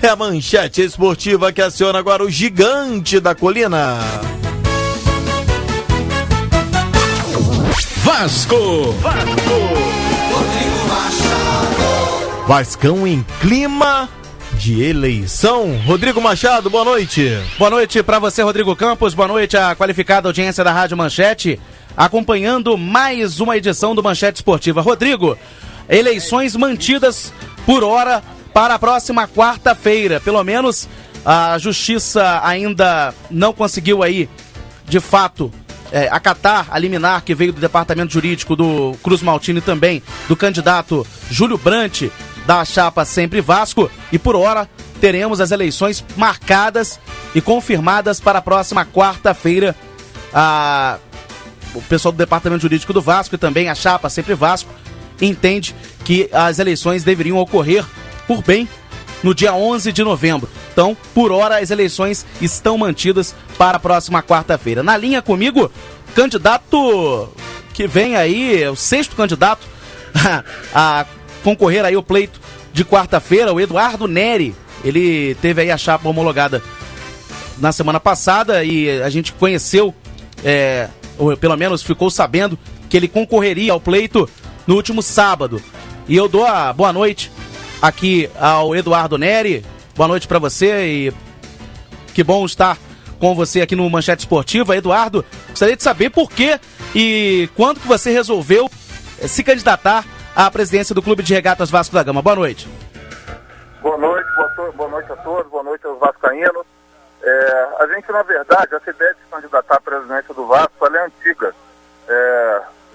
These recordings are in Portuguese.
É a Manchete Esportiva que aciona agora o gigante da colina. Vasco. Vascão em clima de eleição. Rodrigo Machado, boa noite. Boa noite para você, Rodrigo Campos. Boa noite à qualificada audiência da Rádio Manchete, acompanhando mais uma edição do Manchete Esportiva. Rodrigo, eleições mantidas por hora para a próxima quarta-feira. Pelo menos a Justiça ainda não conseguiu aí, de fato, acatar a liminar que veio do Departamento Jurídico do Cruz Maltini e também do candidato Júlio Brandt, da chapa Sempre Vasco, e por hora teremos as eleições marcadas e confirmadas para a próxima quarta-feira. O pessoal do Departamento Jurídico do Vasco e também a chapa Sempre Vasco entende que as eleições deveriam ocorrer por bem no dia 11 de novembro. Então, por hora, as eleições estão mantidas para a próxima quarta-feira. Na linha comigo, candidato que vem aí, o sexto candidato a concorrer aí ao pleito de quarta-feira, o Eduardo Neri. Ele teve aí a chapa homologada na semana passada e a gente conheceu, ou pelo menos ficou sabendo, que ele concorreria ao pleito no último sábado. E eu dou a boa noite aqui ao Eduardo Neri. Boa noite para você e que bom estar com você aqui no Manchete Esportiva. Eduardo, gostaria de saber por que e quando que você resolveu se candidatar à presidência do Clube de Regatas Vasco da Gama. Boa noite. Boa noite a todos, boa noite aos vascaínos. A gente, na verdade, essa ideia de se candidatar à presidência do Vasco, ela é antiga.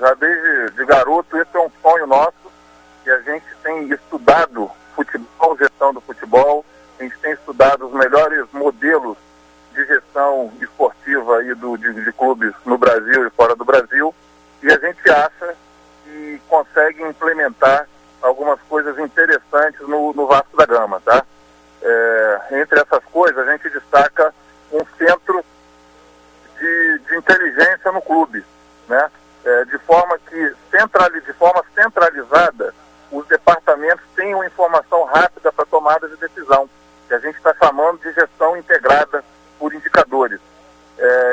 Já desde de garoto, esse é um sonho nosso, e a gente tem estudado futebol, gestão do futebol, a gente tem estudado os melhores modelos de gestão esportiva aí de clubes no Brasil e fora do Brasil, e a gente acha que consegue implementar algumas coisas interessantes no Vasco da Gama, tá? Entre essas coisas, a gente destaca um centro de inteligência no clube, né? De forma centralizada, os departamentos tenham informação rápida para tomada de decisão, que a gente está chamando de gestão integrada por indicadores.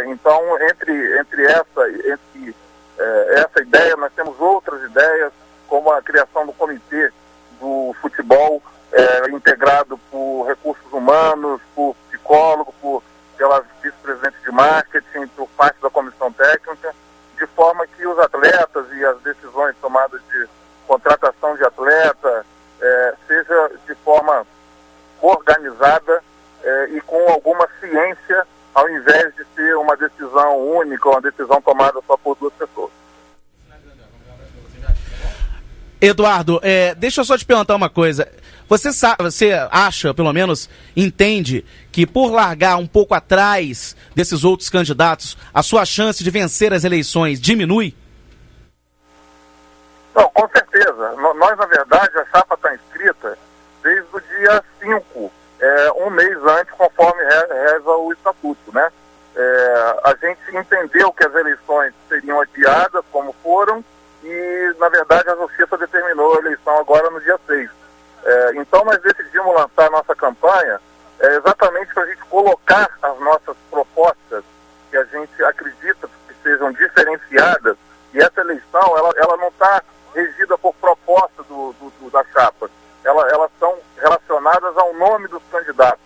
Então, entre essa ideia, nós temos outras ideias, como a criação do comitê do futebol, integrado por recursos humanos, por psicólogo, pela vice-presidente de marketing, por parte da comissão técnica, de forma que os atletas e as decisões tomadas de contratação de atleta seja de forma organizada e com alguma ciência, ao invés de ser uma decisão única, uma decisão tomada só por duas pessoas. Eduardo, deixa eu só te perguntar uma coisa. Você acha, pelo menos, entende que por largar um pouco atrás desses outros candidatos, a sua chance de vencer as eleições diminui? Não, com certeza. Nós, na verdade, a chapa está inscrita desde o dia 5, um mês antes, conforme reza o estatuto, né? A gente entendeu que as eleições seriam adiadas, como foram, e, na verdade, a Justiça determinou a eleição agora no dia 6. Então, nós decidimos lançar a nossa campanha exatamente para a gente colocar as nossas propostas, que a gente acredita que sejam diferenciadas, e essa eleição, ela não está regida por proposta da chapa. Elas são relacionadas ao nome dos candidatos.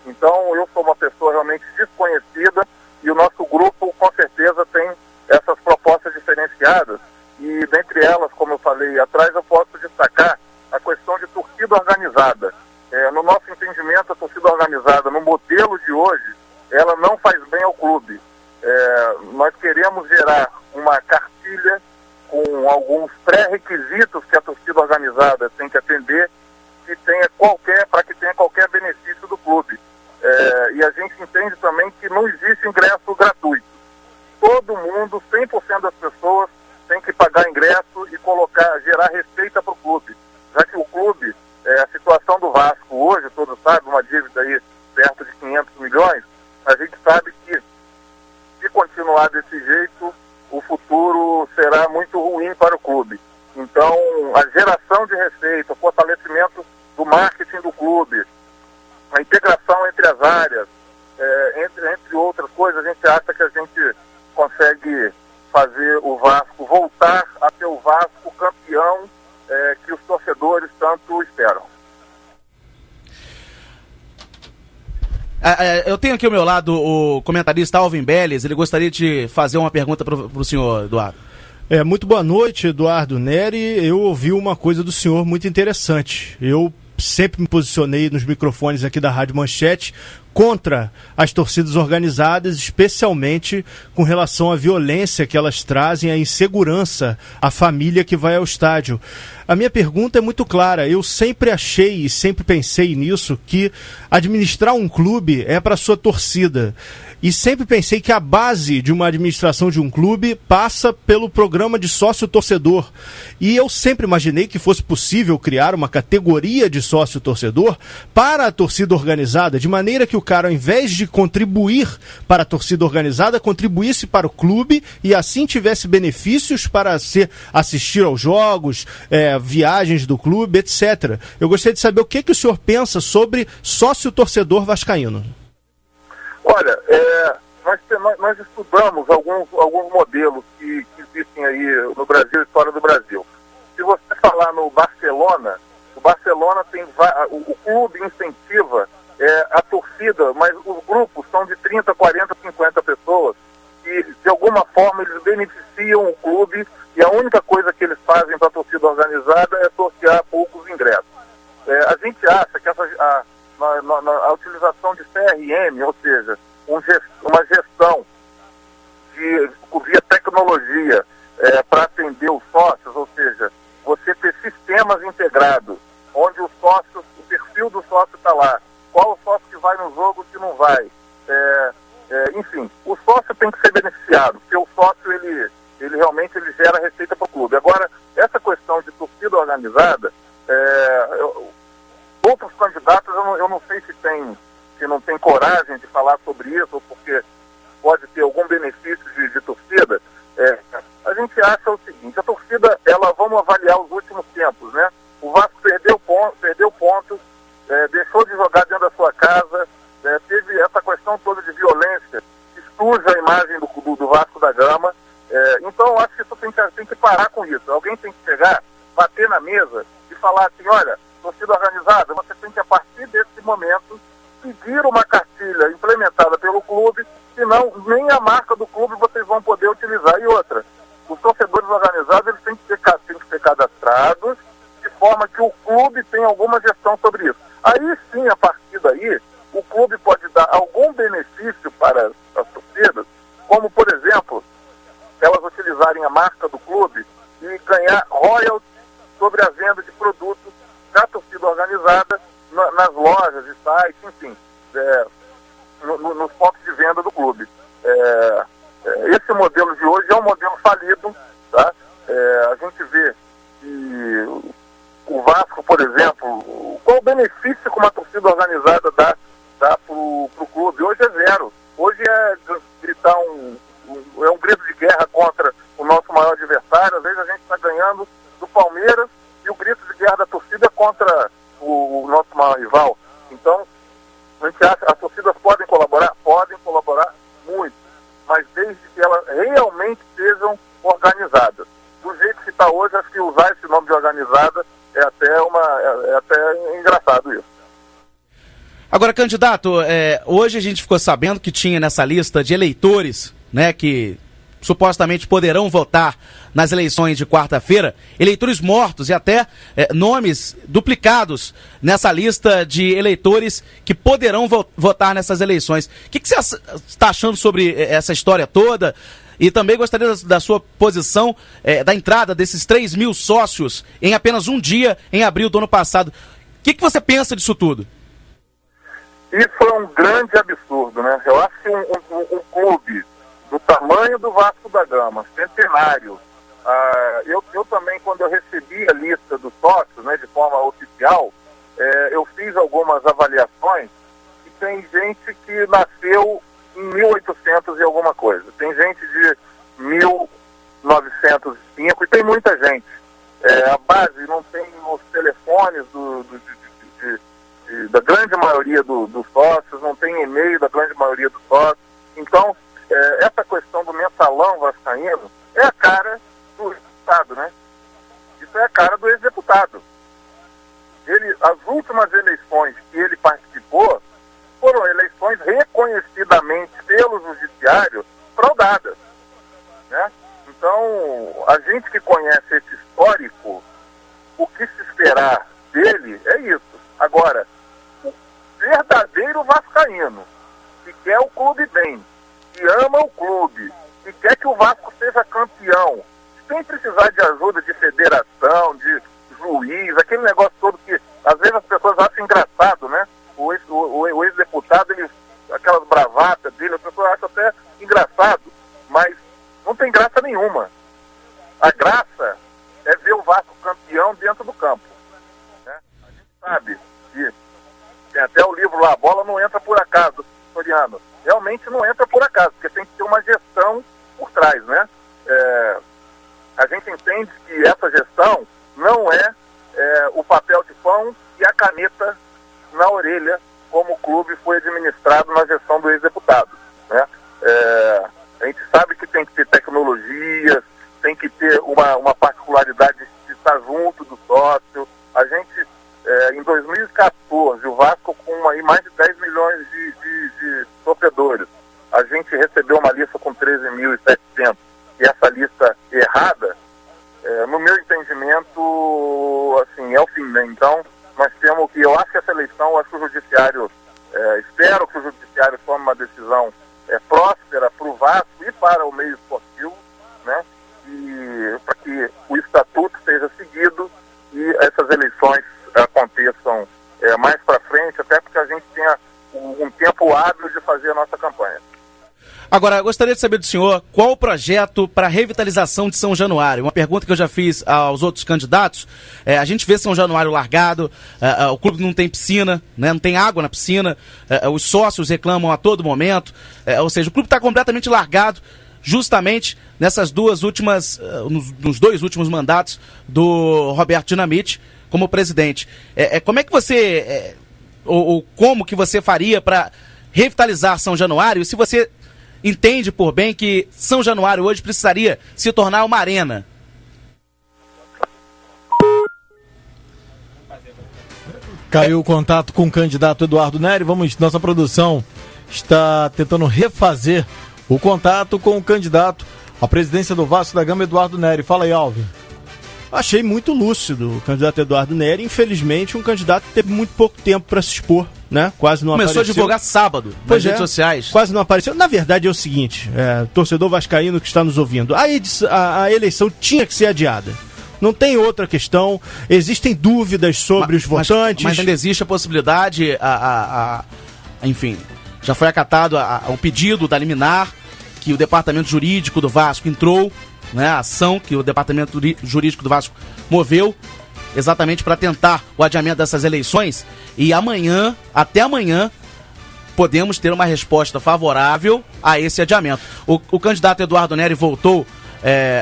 Então, eu sou uma pessoa realmente desconhecida e o nosso grupo, com certeza, tem essas propostas diferenciadas. E, dentre elas, como eu falei atrás, eu posso destacar a questão de torcida organizada. No nosso entendimento, a torcida organizada, no modelo de hoje, ela não faz bem ao clube. Nós queremos gerar uma cartilha com alguns pré-requisitos que a torcida organizada tem que atender, para que tenha qualquer benefício do clube. E a gente entende também que não existe ingresso gratuito. Todo mundo, 100% das pessoas, tem que pagar ingresso e gerar receita para o clube. Já que o clube, a situação do Vasco hoje, todos sabem, uma dívida aí perto de 500 milhões, a gente sabe que, se continuar desse jeito, o futuro será muito ruim para o clube. Então, a geração de receita, o fortalecimento do marketing do clube, a a integração entre as áreas, entre outras coisas, a gente acha que a gente consegue fazer o Vasco voltar a ser o Vasco campeão que os torcedores tanto esperam. Eu tenho aqui ao meu lado o comentarista Alvin Belles. Ele gostaria de fazer uma pergunta para o senhor, Eduardo. Muito boa noite, Eduardo Neri. Eu ouvi uma coisa do senhor muito interessante. Eu sempre me posicionei nos microfones aqui da Rádio Manchete contra as torcidas organizadas, especialmente com relação à violência que elas trazem, à insegurança, à família que vai ao estádio. A minha pergunta é muito clara. Eu sempre achei e sempre pensei nisso, que administrar um clube é para sua torcida. E sempre pensei que a base de uma administração de um clube passa pelo programa de sócio-torcedor. E eu sempre imaginei que fosse possível criar uma categoria de sócio-torcedor para a torcida organizada, de maneira que o cara, ao invés de contribuir para a torcida organizada, contribuísse para o clube e assim tivesse benefícios para assistir aos jogos, viagens do clube, etc. Eu gostaria de saber o que o senhor pensa sobre sócio-torcedor vascaíno. Olha, nós estudamos alguns modelos que existem aí no Brasil e fora do Brasil. Se você falar no Barcelona, o Barcelona tem o clube incentiva a torcida, mas os grupos são de 30, 40, 50 pessoas que de alguma forma eles beneficiam o clube e a única coisa que eles fazem para a torcida organizada é sortear poucos ingressos. A gente acha que a utilização de CRM, ou seja, uma gestão via tecnologia para atender os sócios, ou seja, você ter sistemas integrados, onde o perfil do sócio está lá, qual o sócio que vai no jogo e que não vai. Enfim, o sócio tem que ser beneficiado, porque o sócio ele realmente gera receita para o clube. Agora, essa questão de torcida organizada, outros candidatos, eu não sei se não tem coragem de falar sobre isso, ou porque pode ter algum benefício de torcida. A gente acha o seguinte: a torcida, vamos avaliar os últimos tempos, né? O Vasco perdeu pontos, deixou de jogar dentro da sua casa, teve essa questão toda de violência, que suja a imagem do Vasco da Gama. Então eu acho que isso tem que parar com isso. Alguém tem que chegar, bater na mesa e falar assim: olha, torcida organizada, você tem que, a partir desse momento, seguir uma cartilha implementada pelo clube, senão nem a marca do clube vocês vão poder utilizar. E outra, os torcedores organizados eles têm que ser cadastrados de forma que o clube tenha alguma gestão sobre isso. Aí sim, a partir daí, o clube pode dar algum benefício para as torcidas, como, por exemplo, elas utilizarem a marca do clube e ganhar royalties sobre a venda de produtos da torcida organizada nas lojas e sites, enfim, nos pontos de venda do clube. Esse modelo de hoje é um modelo falido, tá? A gente vê que o Vasco, por exemplo, qual o benefício que uma torcida organizada dá para o clube? Hoje é zero. Hoje é gritar um grito de guerra contra o nosso maior adversário. Às vezes a gente está ganhando do Palmeiras e o grito de guerra da torcida é contra o nosso maior rival. Então, a gente acha que as torcidas podem colaborar muito, mas desde que elas realmente sejam organizadas. Do jeito que está hoje, acho que usar esse nome de organizada é até engraçado isso. Agora, candidato, hoje a gente ficou sabendo que tinha nessa lista de eleitores, né, que supostamente poderão votar nas eleições de quarta-feira, eleitores mortos e até nomes duplicados nessa lista de eleitores que poderão votar nessas eleições. O que você está achando sobre essa história toda? E também gostaria da sua posição da entrada desses 3.000 sócios em apenas um dia, em abril do ano passado. O que você pensa disso tudo? Isso é um grande absurdo, né? Eu acho que um clube do tamanho do Vasco da Gama, centenário, eu também, quando eu recebi a lista dos sócios, né, de forma oficial, eu fiz algumas avaliações e tem gente que nasceu em 1800 e alguma coisa, tem gente de 1905 e tem muita gente. A base não tem os telefones da grande maioria dos sócios, não tem e-mail da grande maioria dos sócios. Então, essa questão do mensalão vascaíno é a cara do ex-deputado, né? Isso é a cara do ex-deputado. As últimas eleições que ele participou foram eleições reconhecidamente pelo judiciário fraudadas, né? Então, a gente que conhece esse histórico, o que se esperar dele é isso. Agora, o verdadeiro vascaíno, que quer o clube bem, que ama o clube, que quer que o Vasco seja campeão, sem precisar de ajuda de federação, de juiz, aquele negócio todo que às vezes as pessoas acham engraçado, né? O ex-deputado, aquelas bravatas dele, as pessoas acham até engraçado, mas não tem graça nenhuma. A graça é ver o Vasco campeão dentro do campo, né? A gente sabe que tem até o livro lá, a bola não entra por acaso, Soriano. Realmente não entra por acaso, porque tem que ter uma gestão por trás, né? A gente entende que essa gestão não é o papel de pão e a caneta na orelha, como o clube foi administrado na gestão do ex-deputado, né? A gente sabe que tem que ter tecnologias, tem que ter uma particularidade de estar junto do sócio. A gente, em 2014, o Vasco com mais de 10 milhões de torcedores, a gente recebeu uma lista com 13.700, e essa lista errada, no meu entendimento, assim, é o fim, né? Então, nós temos que, eu acho que essa eleição, acho que o judiciário, espero que o judiciário tome uma decisão próspera para o Vasco e para o meio esportivo, né? E para que o estatuto seja seguido e essas eleições aconteçam mais para frente, até porque a gente tenha um tempo hábil de fazer a nossa campanha. Agora, eu gostaria de saber do senhor qual o projeto para a revitalização de São Januário. Uma pergunta que eu já fiz aos outros candidatos. A gente vê São Januário largado, o clube não tem piscina, né, não tem água na piscina, os sócios reclamam a todo momento, ou seja, o clube está completamente largado, justamente nessas nos dois últimos mandatos do Roberto Dinamite como presidente. Como é que você, ou como que você faria para revitalizar São Januário, se você entende por bem que São Januário hoje precisaria se tornar uma arena? Caiu o contato com o candidato Eduardo Neri. Nossa produção está tentando refazer o contato com o candidato à presidência do Vasco da Gama, Eduardo Neri. Fala aí, Alvin. Achei muito lúcido o candidato Eduardo Neri. Infelizmente, um candidato que teve muito pouco tempo para se expor, né? Quase não Começou apareceu. a divulgar sábado nas redes sociais. Quase não apareceu. Na verdade é o seguinte, torcedor vascaíno que está nos ouvindo, a eleição tinha que ser adiada. Não tem outra questão. Existem dúvidas sobre os votantes. Mas ainda existe a possibilidade, enfim, já foi acatado o pedido da liminar que o departamento jurídico do Vasco entrou, né, a ação que o departamento jurídico do Vasco moveu exatamente para tentar o adiamento dessas eleições, e até amanhã, podemos ter uma resposta favorável a esse adiamento. O candidato Eduardo Neri voltou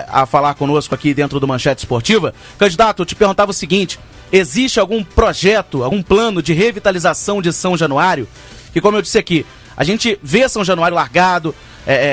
a falar conosco aqui dentro do Manchete Esportiva. Candidato, eu te perguntava o seguinte: existe algum projeto, algum plano de revitalização de São Januário? Que, como eu disse aqui, a gente vê São Januário largado,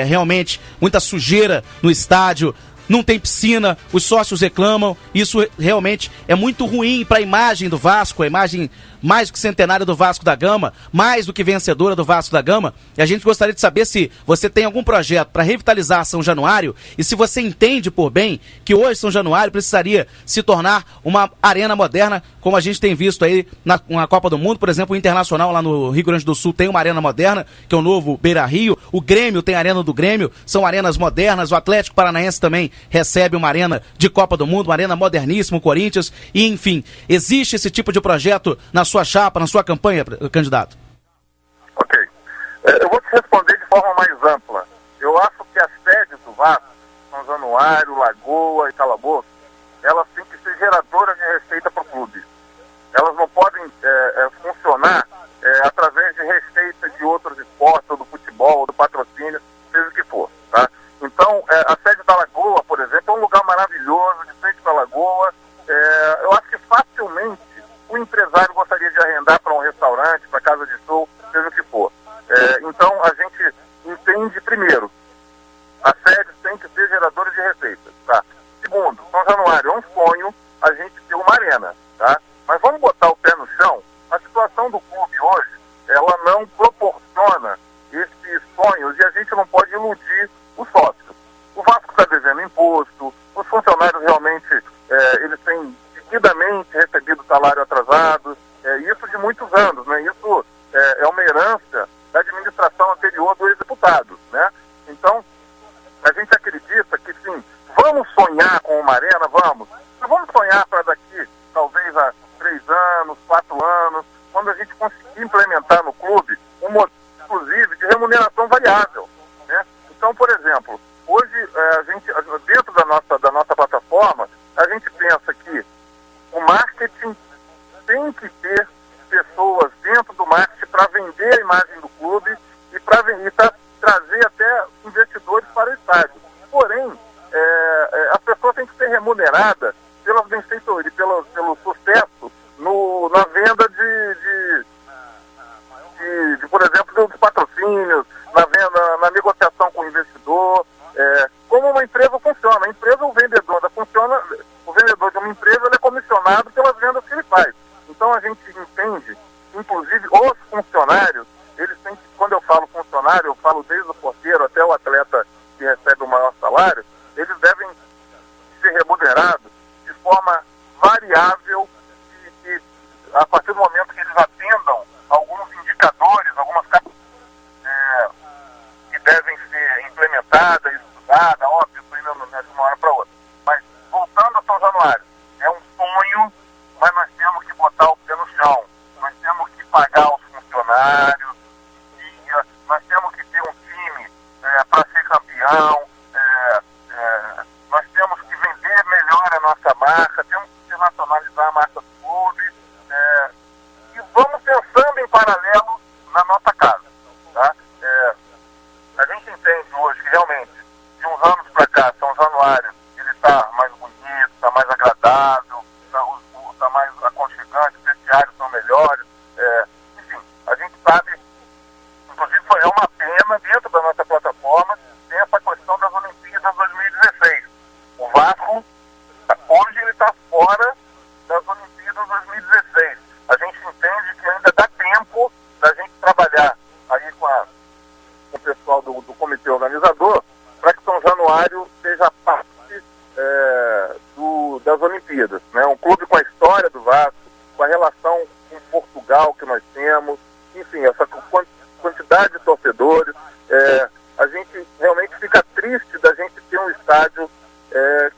realmente muita sujeira no estádio, não tem piscina, os sócios reclamam, isso realmente é muito ruim para a imagem do Vasco, a imagem mais do que centenária do Vasco da Gama, mais do que vencedora do Vasco da Gama, e a gente gostaria de saber se você tem algum projeto para revitalizar São Januário e se você entende por bem que hoje São Januário precisaria se tornar uma arena moderna, como a gente tem visto aí na Copa do Mundo. Por exemplo, o Internacional lá no Rio Grande do Sul tem uma arena moderna, que é o novo Beira-Rio, o Grêmio tem a arena do Grêmio, são arenas modernas, o Atlético Paranaense também recebe uma arena de Copa do Mundo, uma arena moderníssima, o Corinthians, e enfim, existe esse tipo de projeto na sua chapa, na sua campanha, candidato? Ok. Eu vou te responder de forma mais ampla. Eu acho que as sedes do Vasco, São Januário, Lagoa e Calabouço, elas têm que ser geradoras de receita para o clube. Elas não podem funcionar através de receita de outros esportes, ou do futebol, ou do patrocínio, seja o que for, tá? Então, a sede da Lagoa, por exemplo, é um lugar maravilhoso, de frente para a Lagoa. Eu acho que facilmente o empresário gostaria de arrendar para um restaurante seja o que for. Então, a gente entende, primeiro, as sedes têm que ser geradores de receitas, tá? Segundo, São Januário é um sonho a gente ter uma arena, tá? Mas vamos botar o pé no chão. A situação do clube hoje, ela não proporciona esses sonhos e a gente não pode iludir os sócios. O Vasco está devendo imposto, os funcionários realmente, eles têm seguidamente recebido salário atrasado, isso de muitos anos, né? Isso é uma herança da administração anterior do ex-deputado, né? Então, a gente acredita que sim, vamos sonhar com uma arena, vamos. Mas vamos sonhar para daqui, talvez há 3 anos, 4 anos, quando a gente conseguir implementar no clube um modelo, inclusive, de remuneração variável, né? Então, por exemplo, hoje, a gente, dentro da nossa plataforma, a gente pensa que o marketing tem que ter pessoas dentro do marketing para vender a imagem do clube e para trazer até investidores para o estádio. Porém, as pessoas têm que ser remuneradas pelas benfeitorias, pelo sucesso na venda por exemplo, dos patrocínios, na negociação com o investidor. Como uma empresa funciona. A empresa, o vendedor de uma empresa, ele é comissionado pelas vendas que ele faz. Então a gente entende, inclusive os funcionários, eles têm que, quando eu falo funcionário, eu falo desde o porteiro até o atleta que recebe o maior salário, eles devem ser remunerados de forma variável e a partir do momento que eles atendam alguns indicadores, algumas que devem ser implementadas, estudadas, óbvio, isso ainda não é de uma hora para outra. Mas voltando a São Januário, é um sonho, mas nós temos que botar o pé no chão. Nós temos que pagar os funcionários, nós temos que ter um time para ser campeão, nós temos que vender melhor a nossa marca, temos que internacionalizar a marca do clube, e vamos pensando em paralelo na nossa casa, tá? A gente entende hoje que realmente, de uns anos para cá, São Januário, ele está mais bonito, está mais agradável, está mais aconchegante, os vestiários são melhores, enfim, a gente sabe, inclusive é uma pena, dentro da nossa plataforma, tem essa questão das Olimpíadas 2016. O Vasco, hoje ele está fora das Olimpíadas 2016. A gente entende que ainda dá tempo da gente trabalhar aí com o pessoal do comitê organizador para que São Januário seja parte das Olimpíadas, né? Um clube com a história do Vasco, com a relação com Portugal que nós temos, enfim, essa quantidade de torcedores, a gente realmente fica triste da gente ter um estádio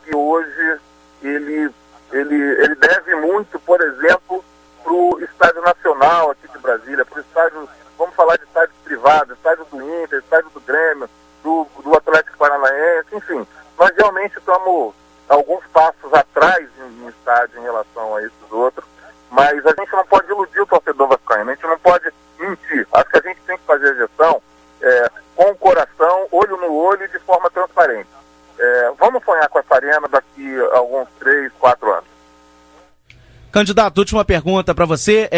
que hoje ele deve muito, por exemplo, para o estádio nacional aqui de Brasília, para o estádio, vamos falar de estádios privados, estádio do Inter, estádio do Grêmio, do Atlético Paranaense, enfim, nós realmente estamos alguns passos atrás em estádio em relação a esses outros, mas a gente não pode iludir o torcedor vascaíno, a gente não pode mentir. Acho que a gente tem que fazer a gestão com o coração, olho no olho e de forma transparente. Vamos sonhar com essa arena daqui a alguns 3, 4 anos. Candidato, última pergunta para você.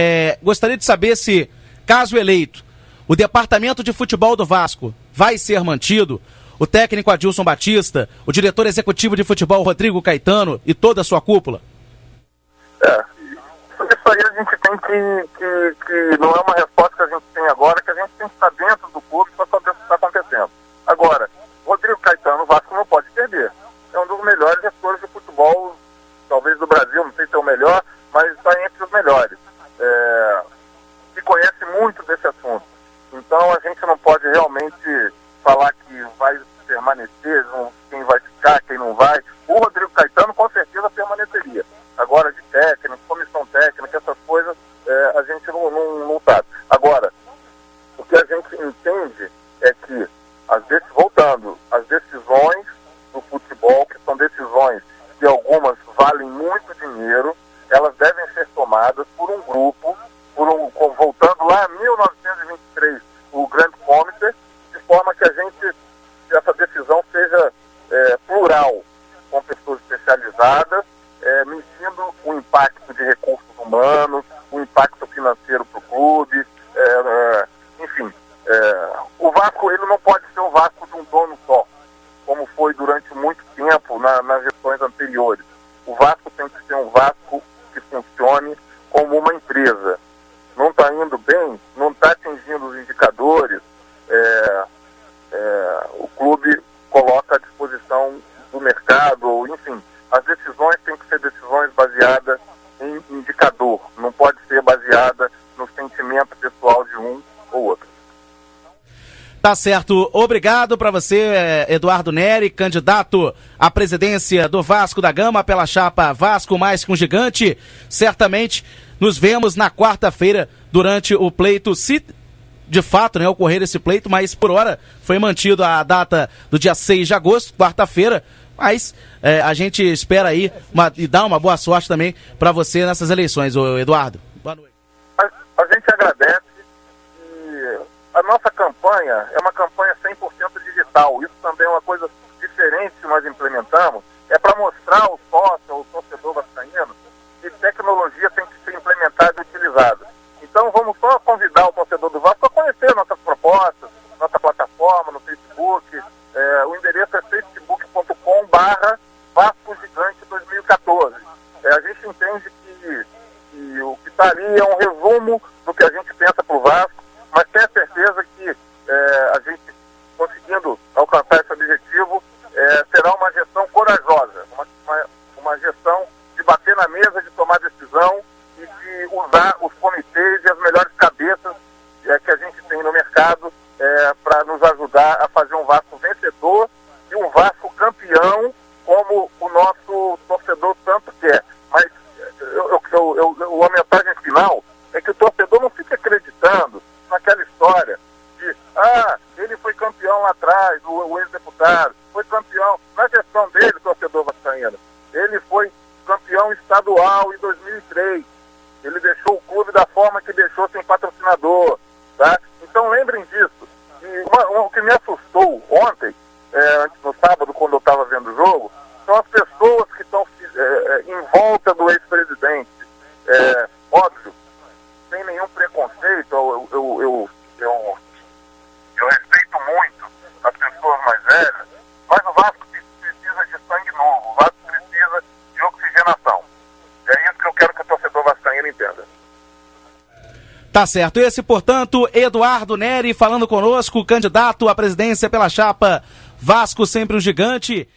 Gostaria de saber se, caso eleito, o departamento de futebol do Vasco vai ser mantido, o técnico Adilson Batista, o diretor executivo de futebol Rodrigo Caetano e toda a sua cúpula? Isso aí a gente tem que não é uma resposta que a gente tem agora, que a gente tem que estar dentro do clube para saber o que está acontecendo. Agora, Rodrigo Caetano, o Vasco não pode perder. É um dos melhores gestores de futebol, talvez do Brasil, não sei se é o melhor, mas está entre os melhores. Se conhece muito desse assunto. Então a gente não pode realmente falar que vai permanecer, quem vai ficar, quem não vai. O Rodrigo Caetano com certeza permaneceria. Agora de técnico, comissão técnica, essas coisas, a gente não sabe. Agora, o que a gente entende é que, voltando, as decisões do futebol, que são decisões que algumas valem muito dinheiro, elas devem ser tomadas por um grupo, voltando lá a 1923, o Grande Comitê, de forma que essa decisão seja plural, com pessoas especializadas, medindo o impacto de recursos humanos, o impacto financeiro para o clube, enfim, Vasco ele não pode ser o Vasco de um dono só, como foi durante muito tempo nas gestões anteriores. O Vasco tem que ser um Vasco que funcione como uma empresa. Não está indo bem, não está atingindo os indicadores, o clube coloca à disposição do mercado, enfim, as decisões têm que ser decisões baseadas em indicador, não pode ser baseada no sentimento pessoal de um ou outro. Tá certo. Obrigado para você, Eduardo Neri, candidato à presidência do Vasco da Gama pela chapa Vasco Mais que um Gigante. Certamente nos vemos na quarta-feira durante o pleito, se de fato ocorrer esse pleito, mas por hora foi mantido a data do dia 6 de agosto, quarta-feira, mas a gente espera aí e dá uma boa sorte também para você nessas eleições, Eduardo. Boa noite. A gente agradece e a nossa campanha é uma campanha 100% digital. Isso também é uma coisa diferente que nós implementamos, é para mostrar ao sócio, ao torcedor vascaíno, que tecnologia tem que ser implementada e utilizada. Então vamos só convidar o torcedor do Vasco a conhecer nossas propostas, nossa plataforma no Facebook. O endereço é facebook.com/Vasco Gigante 2014. A gente entende que o que está ali é um resumo do que a gente pensa para o Vasco, mas tenha certeza que a gente, conseguindo alcançar esse objetivo, será uma gestão corajosa, uma gestão de bater na mesa, de tomar decisão e de usar os comitês e as melhores cabeças que a gente tem no mercado para nos ajudar a fazer um Vasco vencedor e um Vasco campeão, como o nosso torcedor tanto quer. Mas a mensagem final é que o torcedor não fica acreditando naquela história de ele foi campeão lá atrás, o ex-deputado, foi campeão na gestão dele, torcedor vascaíno. Ele foi campeão estadual em 2003. Ele deixou o clube da forma que deixou, sem patrocinador, tá? Então lembrem disso. E o que me assustou ontem, no sábado, quando eu estava vendo o jogo, são as pessoas que estão em volta do ex-presidente. Óbvio, sem nenhum preconceito, eu respeito muito as pessoas mais velhas, mas o Vasco precisa de sangue novo, o Vasco precisa de oxigenação. É isso que eu quero que o torcedor vascaíno entenda. Tá certo. Esse, portanto, Eduardo Neri falando conosco, candidato à presidência pela chapa Vasco Sempre um Gigante.